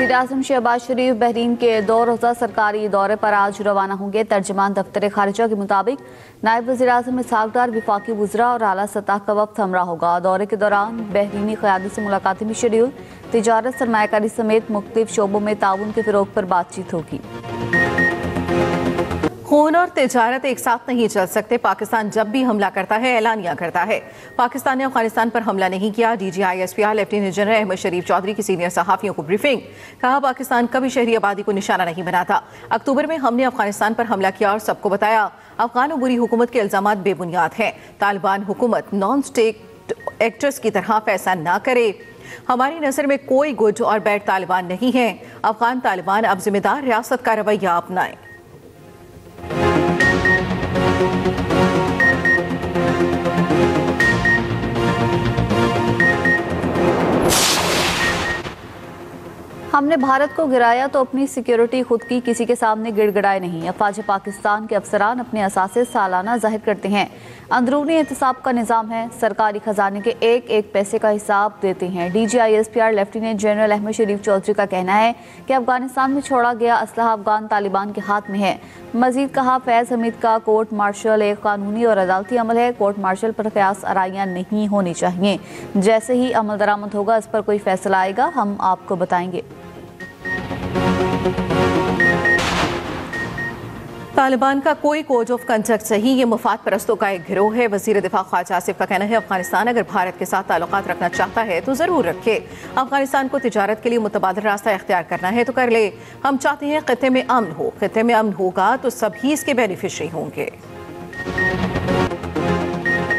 वज़ीर-ए-आज़म शहबाज शरीफ बहरीन के 2 रोज़ा सरकारी दौरे पर आज रवाना होंगे। तर्जमान दफ्तर खारिजा के मुताबिक नायब वज़ीर-ए-आज़म इसहाक डार, वफाकी वज़रा और आला सतह का वफ़द हमरा होगा। दौरे के दौरान बहरीनी क़यादत से मुलाकातें भी शेड्यूल। तिजारत, सरमायाकारी समेत मुख्तलिफ शोबों में ताउन के फ़रोग़ पर बातचीत होगी। खून और तिजारत एक साथ नहीं चल सकते। पाकिस्तान जब भी हमला करता है ऐलानिया करता है। पाकिस्तान ने अफगानिस्तान पर हमला नहीं किया। DGISPR लेफ्टिनेंट जनरल अहमद शरीफ चौधरी की सीनियर सहाफ़ियों को ब्रीफिंग। कहा, पाकिस्तान कभी शहरी आबादी को निशाना नहीं बनाता। अक्टूबर में हमने अफगानिस्तान पर हमला किया और सबको बताया अफगान और बुरी हुकूमत के इल्जामात बेबुनियाद हैं। तालिबान हुकूमत नॉन स्टेट एक्टर्स की तरह फैसला ना करे। हमारी नज़र में कोई गुड और बैड तालिबान नहीं है। अफगान तालिबान अब जिम्मेदार रियासत का रवैया अपनाएं। हमने भारत को गिराया तो अपनी सिक्योरिटी खुद की, किसी के सामने गिड़गिड़ाए नहीं। अफवाज पाकिस्तान के अफसरान अपने असासे सालाना जाहिर करते हैं। अंदरूनी एहतसाब का निज़ाम है। सरकारी खजाने के एक एक पैसे का हिसाब देते हैं। DGISPR लेफ्टिनेंट जनरल अहमद शरीफ चौधरी का कहना है कि अफगानिस्तान में छोड़ा गया असलहा अफगान तालिबान के हाथ में है। मजीद कहा, फैज़ हमीद का कोर्ट मार्शल एक कानूनी और अदालती अमल है। कोर्ट मार्शल पर क़यास आराइयाँ नहीं होनी चाहिए। जैसे ही अमल दरामद होगा, इस पर कोई फैसला आएगा, हम आपको बताएंगे। तालिबान का कोई कोड ऑफ कंडक्ट सही, ये मुफाद परस्तों का एक गिरोह है। वज़ीर दिफा ख्वाजा आसिफ का कहना है, अफगानिस्तान अगर भारत के साथ ताल्लुकात रखना चाहता है तो ज़रूर रखे। अफगानिस्तान को तिजारत के लिए मुतबादल रास्ता इख्तियार करना है तो कर ले। हम चाहते हैं खित्ते में अमन हो। खित्ते में अमन होगा तो सभी इसके बेनिफिशरी होंगे।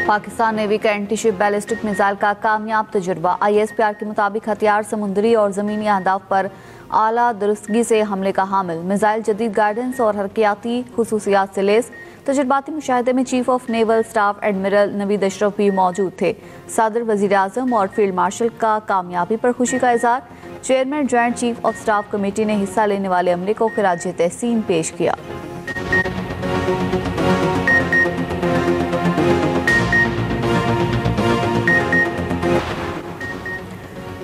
पाकिस्तान नेवी का एंटी शिप बैलिस्टिक मिसाइल का कामयाब तजुर्बा। ISPR के मुताबिक हथियार समुद्री और ज़मीनी अहदाफ पर आला दुरुस्तगी से हमले का हामिल। मिसाइल जदीद गाइडेंस और हरकियाती खुसूसियात से लेस। तजुर्बाती मुशाहिदे में chief of naval staff admiral Naveed Ashraf भी मौजूद थे। सदर, वज़ीर-ए-आज़म और फील्ड मार्शल का कामयाबी पर खुशी का इज़हार। Chairman joint chief of staff committee ने हिस्सा लेने वाले अमले को खिराज तहसीन पेश किया।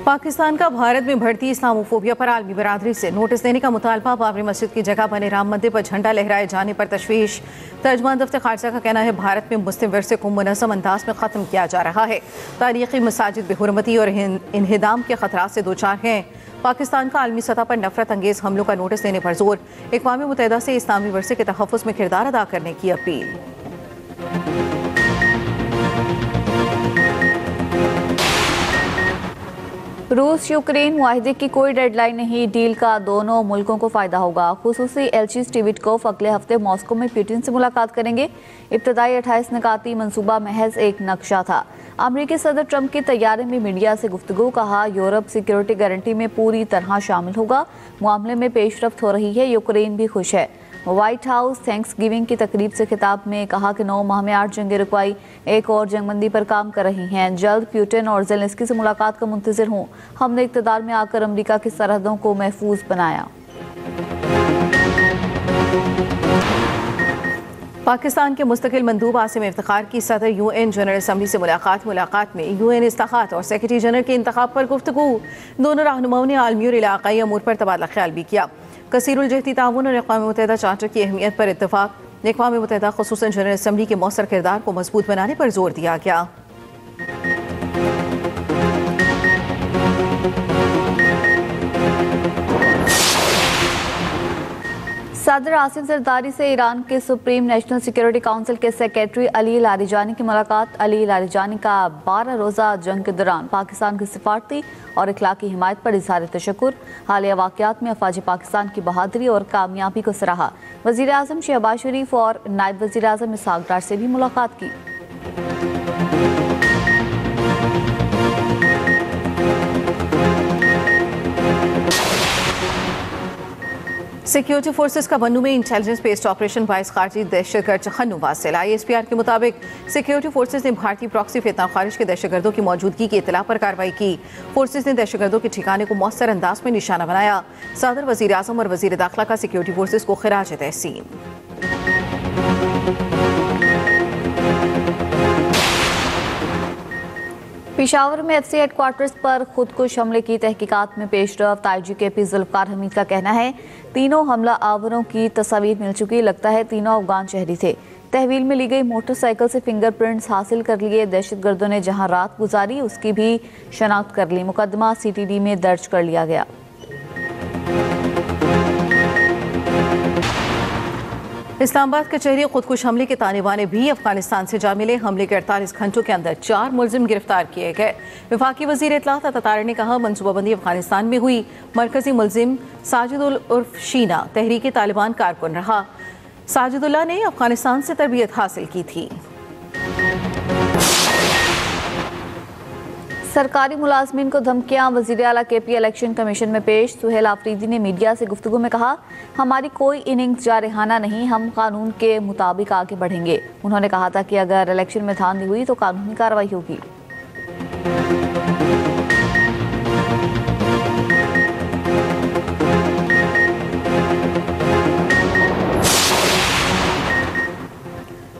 पाकिस्तान का भारत में बढ़ती इस्लामोफोबिया पर आलमी बरादरी से नोटिस देने का मुतालबा। बाबरी मस्जिद की जगह बने राम मंदिर पर झंडा लहराए जाने पर तशवीश। तर्जमान दफ्तर खारजा का कहना है, भारत में मुस्लिम विरसे को मुनज़्ज़म अंदाज में ख़त्म किया जा रहा है। तारीख़ी मसाजिद बेहुरमती और इन्हिदाम के खतरात से दो चार हैं। पाकिस्तान का आलमी सतह पर नफरत अंगेज हमलों का नोटिस देने पर जोर। अक़वाम मुत्तहिदा से इस्लामी विरसे के तहफ़्फ़ुज़ में किरदार अदा करने की अपील। रूस यूक्रेन मुआहिदे की कोई डेडलाइन नहीं। डील का दोनों मुल्कों को फ़ायदा होगा। खुसूसी एलची स्टीविटकोफ अगले हफ्ते मॉस्को में पुतिन से मुलाकात करेंगे। इब्तदाई 28 निकाती मंसूबा महज एक नक्शा था। अमरीकी सदर ट्रंप की तैयारी में मीडिया से गुफ्तगू। कहा, यूरोप सिक्योरिटी गारंटी में पूरी तरह शामिल होगा। मामले में पेशरफ्त हो रही है। यूक्रेन भी खुश है। व्हाइट हाउस थैंक्स गिविंग की तकरीब से खिताब में कहा कि 9 माह में 8 जंगें रुकवाई, एक और जंगबंदी पर काम कर रही हैं। जल्द पुतिन और ज़ेलेंस्की से मुलाकात का मुंतज़िर हूँ। हमने इक़्तिदार में आकर अमरीका की सरहदों को महफूज बनाया। पाकिस्तान के मुस्तकिल मंदूब आसिम इफ्तिखार की सदर UN जनरल असम्बली से मुलाकात में UN इस्लाहात और सेक्रेटरी जनरल के इंतखाब पर गुफ्तगू। दोनों रहनुमाओं ने आलमी और इलाक़ाई अमूर पर तबादला ख्याल भी किया। कसीरुल जहती ताउन और अक़वाम मुत्तहिदा चार्टर की अहमियत पर इत्तफ़ाक़। अक़वाम मुत्तहिदा ख़ुसूसन जनरल असम्बली के मौसर किरदार को मजबूत बनाने पर जोर दिया गया। सदर आसिफ जरदारी से ईरान के सुप्रीम नेशनल सिक्योरिटी काउंसिल के सेक्रेटरी अली लारिजानी की मुलाकात। अली लारिजानी का 12 रोज़ा जंग के दौरान पाकिस्तान की सिफारती और इखलाकी हिमायत पर इज़हार तशक्कुर। हालिया वाक़यात में अफ़वाज पाकिस्तान की बहादुरी और कामयाबी को सराहा। वज़ीर-ए-आज़म शहबाज शरीफ और नायब वज़ीर-ए-आज़म इसहाक डार से भी मुलाकात की। सिक्योरिटी फोर्सेस का बन्नू में इंटेलिजेंस बेस्ड ऑपरेशन 22 खारजी दहशतगर्द चखन्नु वासिल। ISPR के मुताबिक सिक्योरिटी फोर्सेस ने भारतीय प्रॉक्सी फितना खारिज के दहशतगर्दों की मौजूदगी की इत्तला पर कार्रवाई की। फोर्सेस ने दहशतगर्दों के ठिकाने को मौसर अंदाज में निशाना बनाया। सदर, वज़ीर-ए-आज़म और वज़ीर दाखिला का सिक्योरिटी फोर्सेस को खिराज तहसीन। पेशावर में एफसी हेडक्वार्टर्स पर खुदकुश हमले की तहकीकात में पेशरफ्त। IGKP जुल्फकार हमीद का कहना है तीनों हमला आवरों की तस्वीर मिल चुकी, लगता है तीनों अफगान शहरी थे। तहवील में ली गई मोटरसाइकिल से फिंगरप्रिंट्स हासिल कर लिए। दहशतगर्दों ने जहां रात गुजारी उसकी भी शनाख्त कर ली। मुकदमा CTD में दर्ज कर लिया गया। इस्लामाबाद कचहरी खुदकुश हमले के ताने बाने भी अफगानिस्तान से जा मिले। हमले के 48 घंटों के अंदर 4 मुलजिम गिरफ्तार किए गए। वफाकी वजीर इत्तलात अतातार ने कहा मनसूबाबंदी अफगानिस्तान में हुई। मरकजी मुलजिम साजिदुल उर्फ शीना तहरीक तालिबान कारकुन रहा। साजिदुल्लाह ने अफगानिस्तान से तरबियत हासिल की थी। सरकारी मुलाजमीन को धमकियां, वजीर आला KP इलेक्शन कमीशन में पेश। सुहेल आफरीदी ने मीडिया से गुफ्तगू में कहा हमारी कोई इनिंग्स जारहाना नहीं, हम कानून के मुताबिक आगे बढ़ेंगे। उन्होंने कहा था कि अगर इलेक्शन में धांधली हुई तो कानूनी कार्रवाई होगी।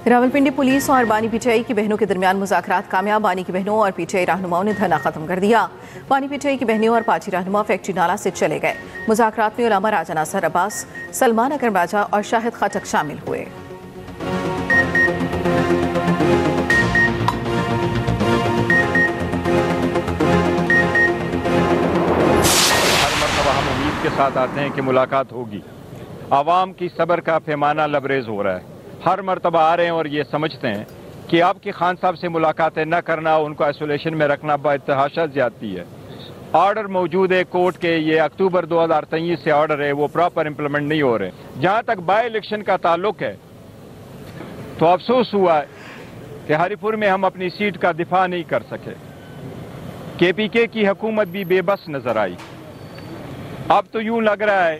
रावलपिंडी पुलिस और बानी PTI की बहनों के दरमियान मुज़ाकरात कामयाब। बानी की बहनों और PTI रहनुमाओं ने धरना खत्म कर दिया। बानी PTI की बहनों और पाची रहनुमा फैक्ट्री नाला से चले गए। मुज़ाकरात में उलामा राजा नासर अब्बास, सलमान अकरम राजा और शाहिद खटक शामिल हुए। हर मरतबा हम उम्मीद के साथ आते हैं कि मुलाकात होगी। आवाम की सब्र का पैमाना लबरेज हो रहा है। हर मरतबा आ रहे हैं और ये समझते हैं कि आपके खान साहब से मुलाकातें न करना, उनको आइसोलेशन में रखना बेतहाशा ज्यादती है। ऑर्डर मौजूद है कोर्ट के, ये अक्टूबर 2023 से ऑर्डर है, वो प्रॉपर इम्प्लीमेंट नहीं हो रहे। जहाँ तक बाई इलेक्शन का ताल्लुक है तो अफसोस हुआ है कि हरिपुर में हम अपनी सीट का दिफा नहीं कर सके। KPK की हुकूमत भी बेबस नजर आई। अब तो यूं लग रहा है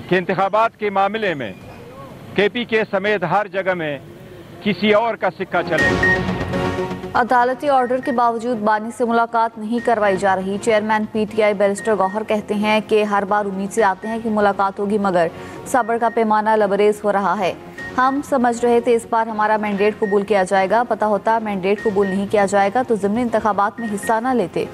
कि इंतखाबात के मामले में KPK समेत हर जगह में किसी और का सिक्का चलेगा। अदालती ऑर्डर के बावजूद बानी से मुलाकात नहीं करवाई जा रही। चेयरमैन PTI बैरिस्टर गौहर कहते हैं कि हर बार उम्मीद से आते हैं कि मुलाकात होगी, मगर सब्र का पैमाना लबरेज हो रहा है। हम समझ रहे थे इस बार हमारा मैंडेट कबूल किया जाएगा, पता होता मैंडेट कबूल नहीं किया जाएगा तो ज़िमनी इंतखाबात में हिस्सा न लेते।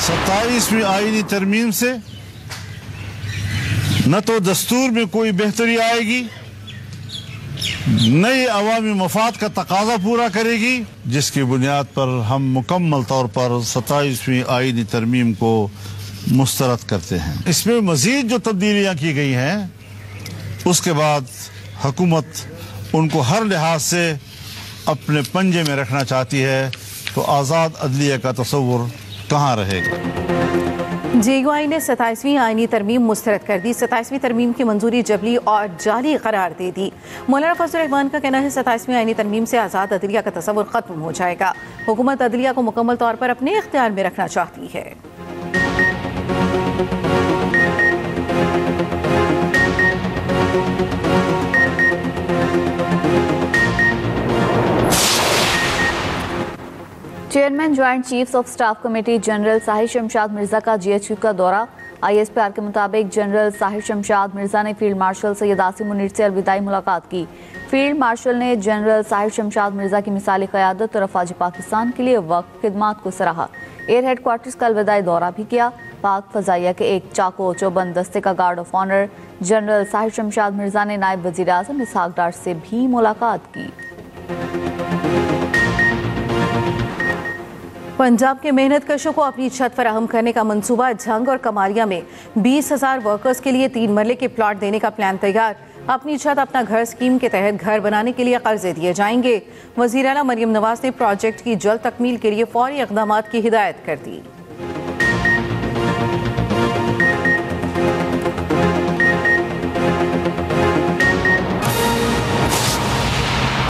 सत्ताईसवीं आईनी तरमीम से न तो दस्तूर में कोई बेहतरी आएगी, नई अवामी मफाद का तकाजा पूरा करेगी, जिसकी बुनियाद पर हम मुकम्मल तौर पर 27वीं आईनी तरमीम को मुस्तरद करते हैं। इसमें मजीद जो तब्दीलियां की गई हैं उसके बाद हुकूमत उनको हर लिहाज से अपने पंजे में रखना चाहती है, तो आज़ाद अदलिया का तस्वुर कहाँ रहेगा। JUI ने 27वीं आईनी तरमीम मुस्तरद कर दी। 27वीं तरमीम की मंजूरी जबली और जाली करार दे दी। मौलाना फजल रहमान का कहना है 27वीं आईनी तरमीम से आज़ाद अदलिया का तस्वुर खत्म हो जाएगा। हुकूमत अदलिया को मुकम्मल तौर पर अपने इख्तियार में रखना चाहती है। Chairman joint chiefs of staff committee general Sahir Shamshad Mirza का GHQ का दौरा। ISPR के मुताबिक जनरल साहिर शमशाद मिर्जा ने फील्ड मार्शल सैयद आसिम मुनीर से अलविदाई मुलाकात की। फील्ड मार्शल ने जनरल साहिर शमशाद मिर्जा की मिसाली क़यादत और अफवाज पाकिस्तान के लिए वक्त खिदमात को सराहा। एयर हेडक्वार्टर्स का अलविदाई दौरा भी किया। पाक फजाइया के एक चाको चौबंद दस्ते का guard of honour general Sahir Shamshad Mirza ने नायब वज़ीर आज़म इसहाक डार से भी मुलाकात की। पंजाब के मेहनत कशों को अपनी छत फराहम करने का मंसूबा। झंग और कमारिया में 20,000 वर्कर्स के लिए 3 मरले के प्लॉट देने का प्लान तैयार। अपनी छत अपना घर स्कीम के तहत घर बनाने के लिए कर्जे दिए जाएंगे। वज़ीर आला मरियम नवाज ने प्रोजेक्ट की जल्द तकमील के लिए फौरी इक़दामात की हिदायत कर दी।